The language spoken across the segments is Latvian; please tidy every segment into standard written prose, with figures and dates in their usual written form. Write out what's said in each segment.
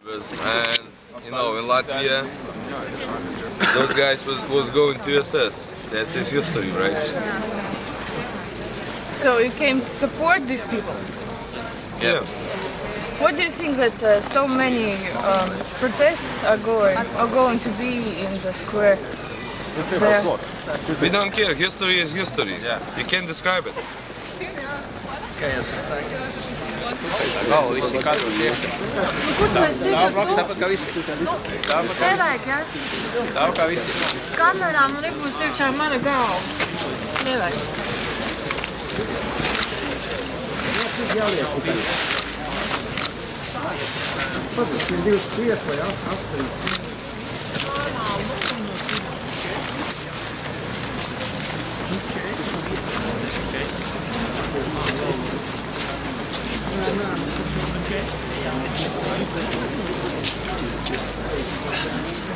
And in Latvia, those guys was going to SS. That's his history, right? So you came to support these people? Yeah. What do you think that so many protests are going to be in the square? There? We don't care. History is history. Yeah. You can't describe it. Kamerām nebūs iekšā mana galva. Nevajag.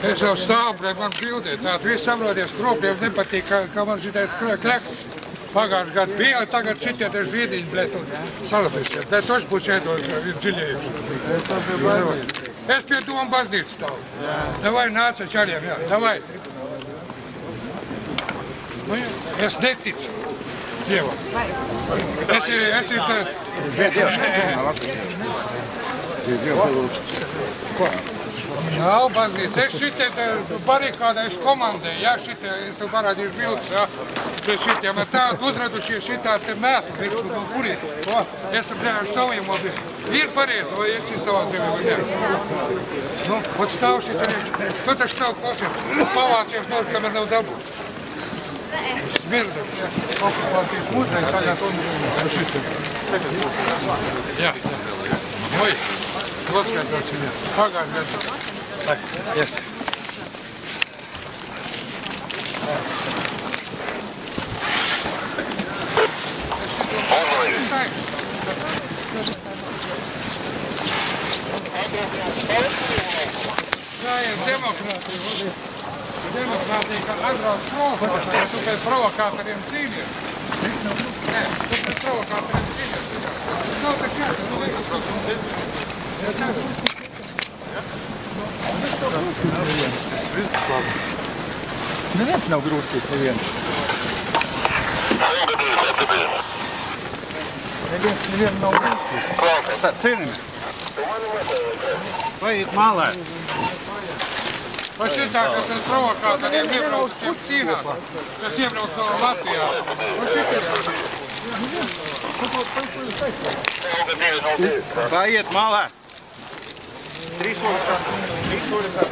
Es jau stāvu pret man bildē, tātad viss saproties, kropļiem nepatīk, ka man šitais krekls pagājuši gadu bija, tagad šitie te žiediņi, bļet, un salapišies. Bļet, toši būs iedod dziļējuši. Es pie Doma baznīcu stāvu. Davai, nāca čaļiem, jā, davai. Nu, es neticu Dievam. Es ir tā... Jā, baznīca. Es šitie barikādējuši komandēju, jā, šitie, es tev parādīšu bildes, jā, pret šitiem, ar tādu uzradušies šitā te mēslu, visu no kurīt. Es apļājuši saviem objiem. Ir pareizi, vai es ir savā zemē, vai ne? Nu, ot stāv šitie, tu taču tev klausies, pavācies nod, kamēr nav dabūt. Smirdam, jā, okupācijas muzeja, tagad un šitie. Jā, jā. Oi, atskaitās viņā. Pagājuši gadu. Lai, yes. Tā ir demokrātija. Demokrātija, ka atbrauc provokātori, tu pēc provokātoriem cīnies. Nē, tu pēc provokātoriem cīnies. Nav taču Neviens nav grūstis, neviens. Neviens nav grūstis. Tā cienina. Vai iet malē? Vai šitā, kas ir provokātoriem iebrauc cīnās, kas iebrauc no Latvijā? Vai šitie? Vai iet malē? 3 soļus ar.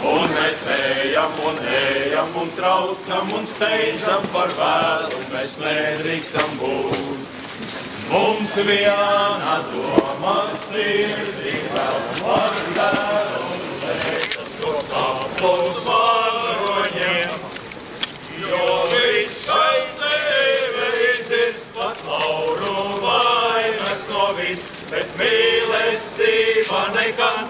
Un mēs ejam un traucam un steidzam par vēlu, mēs nedrīkstam būt. Mums viena doma sirdī vēl par vēlu, lietas to kapus varoņiem, jo viss, kas tevi izist, pat lauru vainas novīs, bet mīlestība nekad.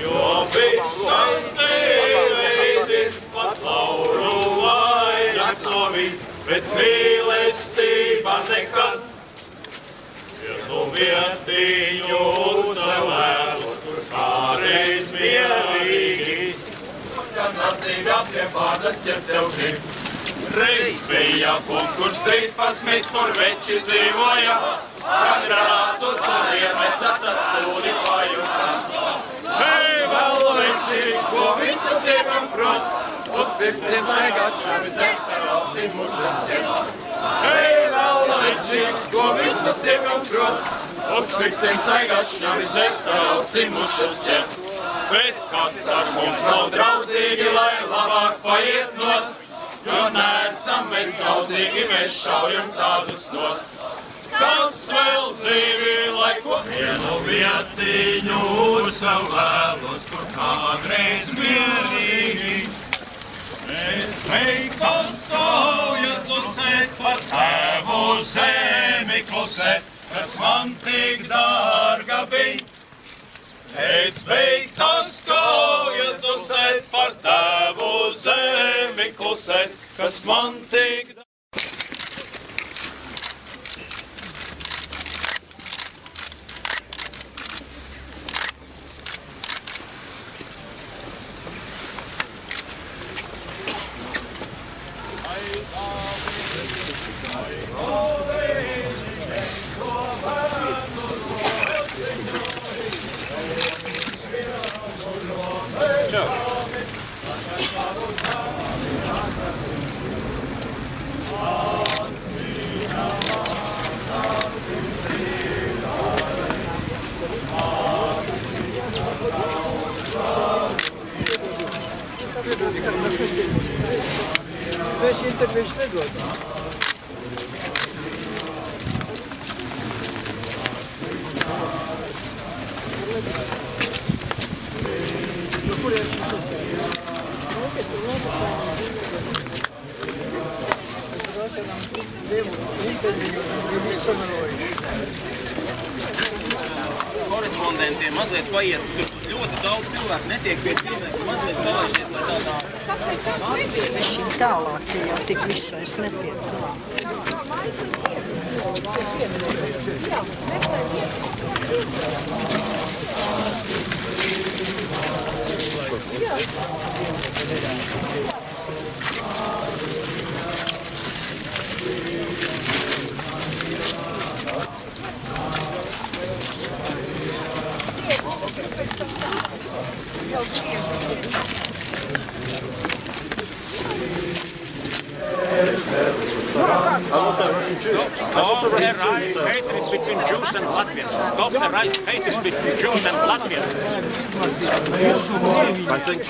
Jo viss, kas tevi izist, pat lauru vainas novīs, bet mīlestība nekad. Vienu vietiņu uzsavēlos, kur kādreiz mierīgi, kad nācīgi apiem pārdas ķert tev grib. Reiz bija punkurs 13, kur veči dzīvoja, kad rātu tur iemeta, tad sūdi pajuta. Hei, vēl veči, ko visu tiekam prot, uz pirkstiem saigačami dzektarausi mušas ķer. Hei, vēl veči, ko visu tiekam prot, uz pirkstiem saigačami dzektarausi mušas ķer. Bet kas ar mums nav draudzīgi, lai labāk paiet nost, jo neesam mēs saudzīgi, mēs šaujam tādus nost. Kas vēl dzīvi, lai ko vienu vietiņu savu vēlos, kur kādreiz mierīgi. Mēs beigtas kaujas uzsēt par tēvu zemi klusēt, kas man tik dārga bija. Pēc beigtas kaujas dusēt par tēvu zemi klusēt, kas man tik dārga. Veš intervjuš negodno. Korespondentiem mazliet paiet, tur ļoti daudz cilvēku netiek pie pieminēs, mazliet palaišiet, lai tādā... Viņam tālāk, ja jau tik viss vairs netiek. Stop the rise hatred between Jews and Latvians. Stop the rise hatred between Jews and Latvians. I think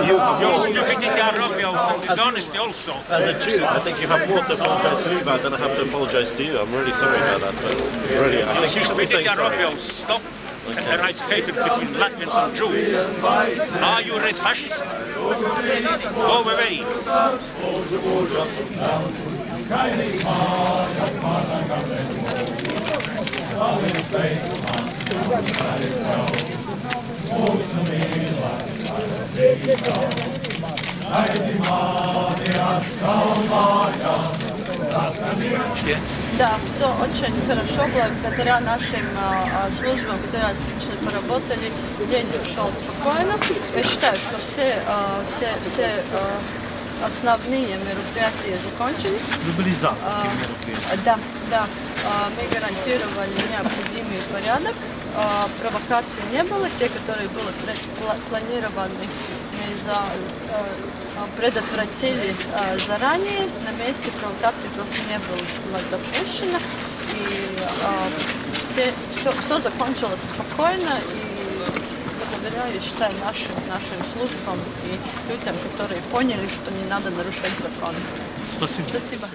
Your stupidity are obvious and dishonesty also. as a Jew, I think you have more to apologise to me about than I have to apologise to you. I'm really sorry about that, but really, I think you should be saying sorry. Stop the rise hatred between Latvians and Jews. Are you red fascist? Go away. Да, все очень хорошо, благодаря нашим службам, которые отлично поработали, день прошел спокойно. Я считаю, что все основные мероприятия закончились. Вы были за такими мероприятиями? Да. Мы гарантировали необходимый порядок. Провокаций не было. Те, которые были планированы, мы предотвратили заранее. На месте провокации просто не было допущено. И все закончилось спокойно. Благодаря, я считаю, нашим службам и людям, которые поняли, что не надо нарушать закон. Спасибо. Спасибо.